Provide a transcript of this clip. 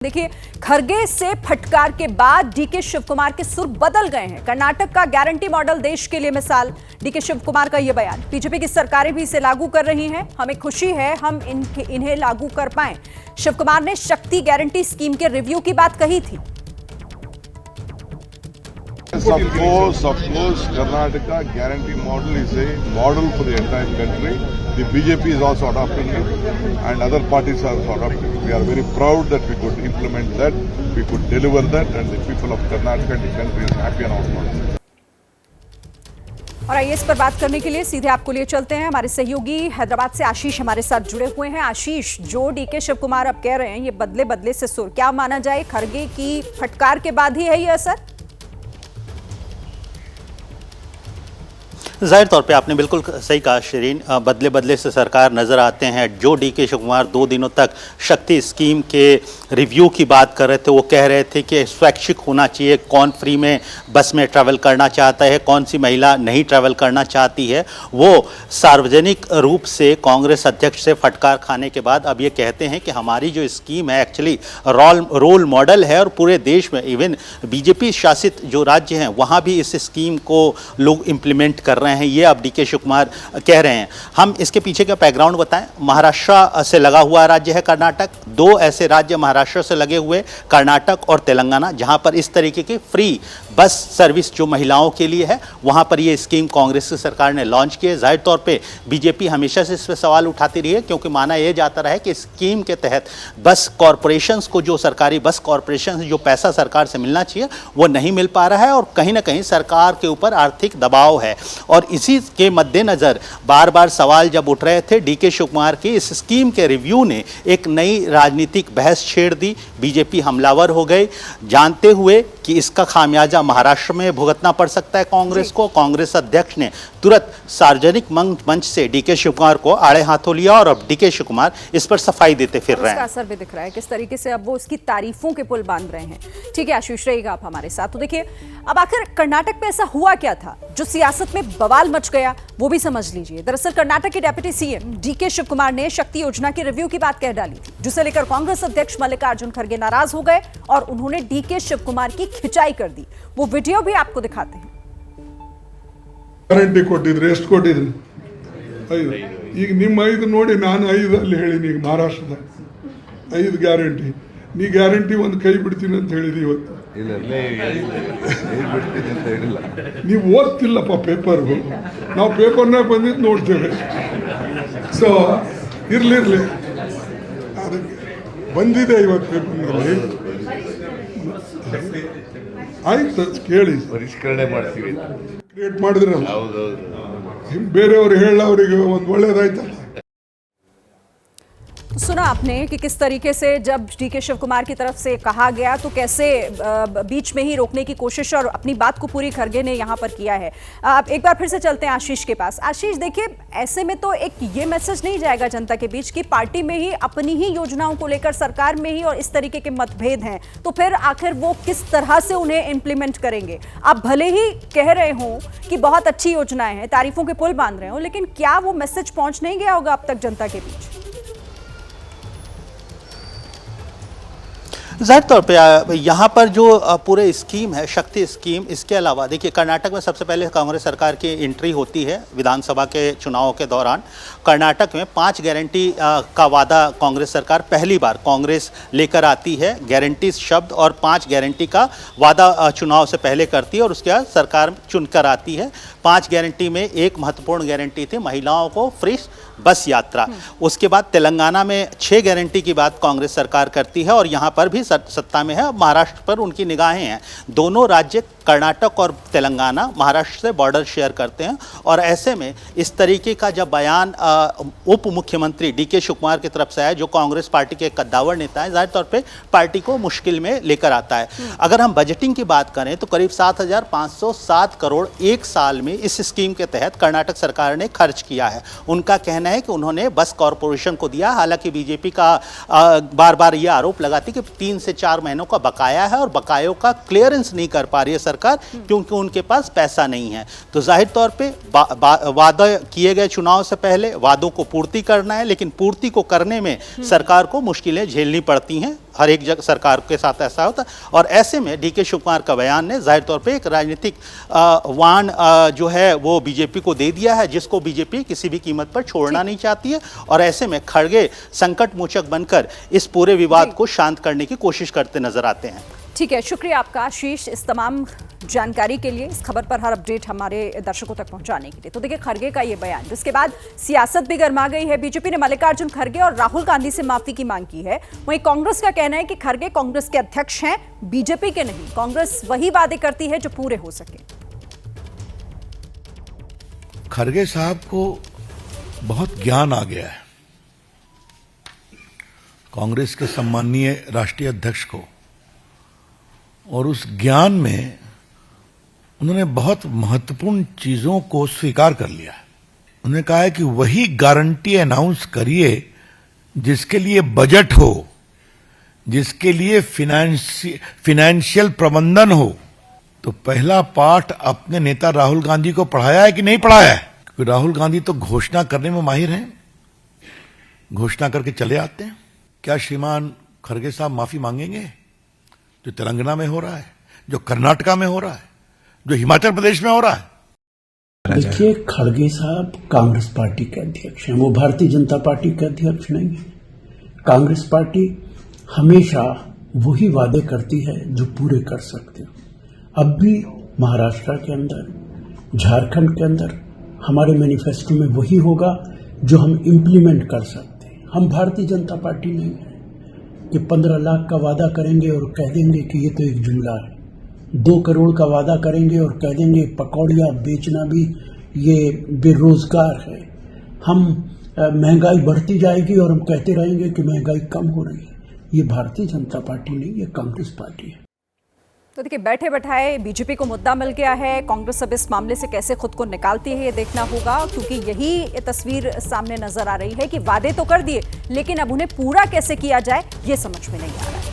देखिए, खरगे से फटकार के बाद डीके शिव कुमार के सुर बदल गए हैं। कर्नाटक का गारंटी मॉडल देश के लिए मिसाल, डीके शिव कुमार का यह बयान। बीजेपी की सरकारें भी इसे लागू कर रही हैं। हमें खुशी है हम इन्हें लागू कर पाए। शिव कुमार ने शक्ति गारंटी स्कीम के रिव्यू की बात कही थी। Of course, Karnataka guarantee model is a model for the entire country. The BJP is also adopting it, and other parties are also adopting it. We are very proud that we could implement that, we could deliver that, and the people of Karnataka and the country is happy and outstanding. और आइए इस पर बात करने के लिए सीधे आपको लिए चलते हैं। हमारे सहयोगी हैदराबाद से आशीष हमारे साथ जुड़े हुए हैं। आशीष, जो डीके शिव कुमार अब कह रहे हैं ये बदले बदले से सुर, क्या माना जाए खरगे की फटकार के बाद ही है ये असर? जाहिर तौर पे आपने बिल्कुल सही कहा शिरीन, बदले बदले से सरकार नज़र आते हैं। जो डीके शिव कुमार 2 दिनों तक शक्ति स्कीम के रिव्यू की बात कर रहे थे, वो कह रहे थे कि स्वैच्छिक होना चाहिए, कौन फ्री में बस में ट्रैवल करना चाहता है, कौन सी महिला नहीं ट्रैवल करना चाहती है। वो सार्वजनिक रूप से कांग्रेस अध्यक्ष से फटकार खाने के बाद अब ये कहते हैं कि हमारी जो स्कीम है एक्चुअली रोल मॉडल है, और पूरे देश में इवन बीजेपी शासित जो राज्य हैं वहाँ भी इस स्कीम को लोग इम्प्लीमेंट कर रहे हैं। ये अब डीके शिव कुमार कह रहे हैं। हम इसके पीछे का बैकग्राउंड बताएं। महाराष्ट्र से लगा हुआ राज्य है कर्नाटक। 2 ऐसे राज्य महाराष्ट्र से लगे हुए, कर्नाटक और तेलंगाना, जहां पर इस तरीके की फ्री बस सर्विस जो महिलाओं के लिए है, वहां पर ये स्कीम कांग्रेस की सरकार ने लॉन्च की है। जाहिर तौर पे बीजेपी हमेशा से इस पर सवाल उठाती रही है, क्योंकि माना यह जाता रहा है कि स्कीम के तहत बस कॉरपोरेशंस को, जो सरकारी बस कॉरपोरेशन जो पैसा सरकार से मिलना चाहिए वो नहीं मिल पा रहा है, और कहीं ना कहीं सरकार के ऊपर आर्थिक दबाव है। और इसी के मद्देनजर बार बार सवाल जब उठ रहे थे, डीके शिव कुमार की इस स्कीम के रिव्यू ने एक नई राजनीतिक बहस छेड़ दी। बीजेपी हमलावर हो गई, जानते हुए कि इसका खामियाजा महाराष्ट्र में भुगतना पड़ सकता है कांग्रेस को। कांग्रेस अध्यक्ष ने तुरंत सार्वजनिक मंच से डीके शिव कुमार को आड़े हाथों लिया, और अब डीके शिव कुमार इस पर सफाई देते फिर रहे हैं। असर भी दिख रहा है किस तरीके से अब वो उसकी तारीफों के पुल बांध रहे हैं। ठीक है आशीष, रहेगा आप हमारे साथ। तो देखिए, अब आखिर कर्नाटक में ऐसा हुआ क्या था जो सियासत में बवाल मच गया, वो भी समझ लीजिए। दरअसल कर्नाटक के deputy CM DK Shivakumar ने शक्ति योजना के रिव्यू की बात कह डाली थी, जिसे लेकर कांग्रेस अध्यक्ष मल्लिकार्जुन खड़गे नाराज हो गए और उन्होंने डीके शिव कुमार की खिंचाई कर दी। वो वीडियो भी आपको दिखाते हैं। ಗ್ಯಾರಂಟಿ ಕೊಟ್ಟಿದ್ರು, ಎಷ್ಟು ಕೊಟ್ಟಿದ್ರು? 5. ಈಗ ನಿಮ್ಮ 5 ನೋಡಿ ನಾನು 5 ಅಲ್ಲಿ ಹೇಳಿನಿ. ಈಗ ಮಹಾರಾಷ್ಟ್ರದ 5 ಗ್ಯಾರಂಟಿ, ನೀ ಗ್ಯಾರಂಟಿ ಒಂದು ಕೈ ಬಿಡ್ತೀನಿ ಅಂತ ಹೇಳಿದಿ ಇವತ್ತು. ನೀವು ಓದ್ತಿಲ್ಲಪ್ಪ ಪೇಪರು, ನಾವು ಪೇಪರ್ನಾಗ ಬಂದಿದ್ದು ನೋಡ್ತೇವೆ. ಸೊ ಇರ್ಲಿರ್ಲಿ, ಅದಕ್ಕೆ ಬಂದಿದೆ ಇವತ್ತು ಪೇಪರ್ನಲ್ಲಿ. ಆಯ್ತು ಕೇಳಿ, ಪರಿಷ್ಕರಣೆ ಮಾಡ್ತೀವಿ ಕ್ರಿಯೇಟ್ ಮಾಡಿದ್ರಲ್ಲ, ಬೇರೆಯವ್ರು ಹೇಳ ಅವರಿಗೆ ಒಂದು ಒಳ್ಳೇದಾಯ್ತಲ್ಲ। सुना आपने कि किस तरीके से जब डीके शिव कुमार की तरफ से कहा गया तो कैसे बीच में ही रोकने की कोशिश और अपनी बात को पूरी खड़गे ने यहां पर किया है। एक बार फिर से चलते हैं आशीष के पास। आशीष, देखिए, ऐसे में तो एक ये मैसेज नहीं जाएगा जनता के बीच कि पार्टी में ही अपनी ही योजनाओं को लेकर सरकार में ही और इस तरीके के मतभेद हैं, तो फिर आखिर वो किस तरह से उन्हें इंप्लीमेंट करेंगे? आप भले ही कह रहे हो कि बहुत अच्छी योजनाएं हैं, तारीफों के पुल बांध रहे हो, लेकिन क्या वो मैसेज पहुंच नहीं गया होगा अब तक जनता के बीच? जाहिर तौर पे यहाँ पर जो पूरे स्कीम है, शक्ति स्कीम, इसके अलावा देखिए कर्नाटक में सबसे पहले कांग्रेस सरकार की एंट्री होती है विधानसभा के चुनावों के दौरान। कर्नाटक में 5 गारंटी का वादा कांग्रेस सरकार पहली बार कांग्रेस लेकर आती है। गारंटी शब्द और 5 गारंटी का वादा चुनाव से पहले करती है, और उसके बाद सरकार चुनकर आती है। 5 गारंटी में एक महत्वपूर्ण गारंटी थी महिलाओं को फ्री बस यात्रा। उसके बाद तेलंगाना में 6 गारंटी की बात कांग्रेस सरकार करती है, और यहाँ पर भी सत्ता में है। महाराष्ट्र पर उनकी निगाहें हैं। दोनों राज्य कर्नाटक और तेलंगाना महाराष्ट्र से बॉर्डर शेयर करते हैं, और ऐसे में इस तरीके का जब बयान उप मुख्यमंत्री डीके शिव कुमार की तरफ से आया, जो कांग्रेस पार्टी के कद्दावर नेता है, जाहिर तौर पे पार्टी को मुश्किल में लेकर आता है। अगर हम बजटिंग की बात करें तो करीब 7,507 करोड़ एक साल में इस स्कीम के तहत कर्नाटक सरकार ने खर्च किया है। उनका कहना है कि उन्होंने बस कॉरपोरेशन को दिया। हालांकि बीजेपी का बार बार ये आरोप लगाती कि 3 से 4 महीनों का बकाया है, और बकायों का क्लियरेंस नहीं कर पा रही है सरकार, क्योंकि उनके पास पैसा नहीं है। तो जाहिर तौर पे वादा किए गए चुनाव से पहले वादों को पूर्ति करना है, लेकिन पूर्ति को करने में सरकार को मुश्किलें झेलनी पड़ती हैं। हर एक जगह सरकार के साथ ऐसा होता। और ऐसे में डीके शिव कुमार का बयान ने जाहिर तौर पे एक राजनीतिक वाण जो है वो बीजेपी को दे दिया है, जिसको बीजेपी किसी भी कीमत पर छोड़ना नहीं चाहती है। और ऐसे में खड़गे संकट मोचक बनकर इस पूरे विवाद को शांत करने की कोशिश करते नजर आते हैं। ठीक है, शुक्रिया आपका आशीष इस तमाम जानकारी के लिए, इस खबर पर हर अपडेट हमारे दर्शकों तक पहुंचाने के लिए। तो देखिए खड़गे का ये बयान, जिसके बाद सियासत भी गर्मा गई है। बीजेपी ने मल्लिकार्जुन खड़गे और राहुल गांधी से माफी की मांग की है। वहीं कांग्रेस का कहना है कि खड़गे कांग्रेस के अध्यक्ष हैं, बीजेपी के नहीं। कांग्रेस वही वादे करती है जो पूरे हो सके। खड़गे साहब को बहुत ज्ञान आ गया है। कांग्रेस के सम्माननीय राष्ट्रीय अध्यक्ष को, और उस ज्ञान में उन्होंने बहुत महत्वपूर्ण चीजों को स्वीकार कर लिया है। उन्होंने कहा है कि वही गारंटी अनाउंस करिए जिसके लिए बजट हो, जिसके लिए फिनेंशियल प्रबंधन हो। तो पहला पाठ अपने नेता राहुल गांधी को पढ़ाया है कि नहीं पढ़ाया है? क्योंकि राहुल गांधी तो घोषणा करने में माहिर हैं, घोषणा करके चले आते हैं। क्या श्रीमान खड़गे साहब माफी मांगेंगे? जो तेलंगाना में हो रहा है, जो कर्नाटका में हो रहा है, जो हिमाचल प्रदेश में हो रहा है। देखिए, खड़गे साहब कांग्रेस पार्टी के अध्यक्ष हैं, वो भारतीय जनता पार्टी के अध्यक्ष नहीं है। कांग्रेस पार्टी हमेशा वही वादे करती है जो पूरे कर सकते हो। अब भी महाराष्ट्र के अंदर, झारखंड के अंदर हमारे मैनिफेस्टो में वही होगा जो हम इम्प्लीमेंट कर सकते हैं। हम भारतीय जनता पार्टी नहीं है कि 15 लाख का वादा करेंगे और कह देंगे कि ये तो एक जुमला है। 2 करोड़ का वादा करेंगे और कह देंगे पकौड़ियाँ बेचना भी ये बेरोजगार है। हम महंगाई बढ़ती जाएगी और हम कहते रहेंगे कि महंगाई कम हो रही है। ये भारतीय जनता पार्टी नहीं, ये कांग्रेस पार्टी है। तो देखिए, बैठे बैठाए बीजेपी को मुद्दा मिल गया है। कांग्रेस अब इस मामले से कैसे खुद को निकालती है ये देखना होगा, क्योंकि यही तस्वीर सामने नजर आ रही है कि वादे तो कर दिए, लेकिन अब उन्हें पूरा कैसे किया जाए ये समझ में नहीं आ रहा है।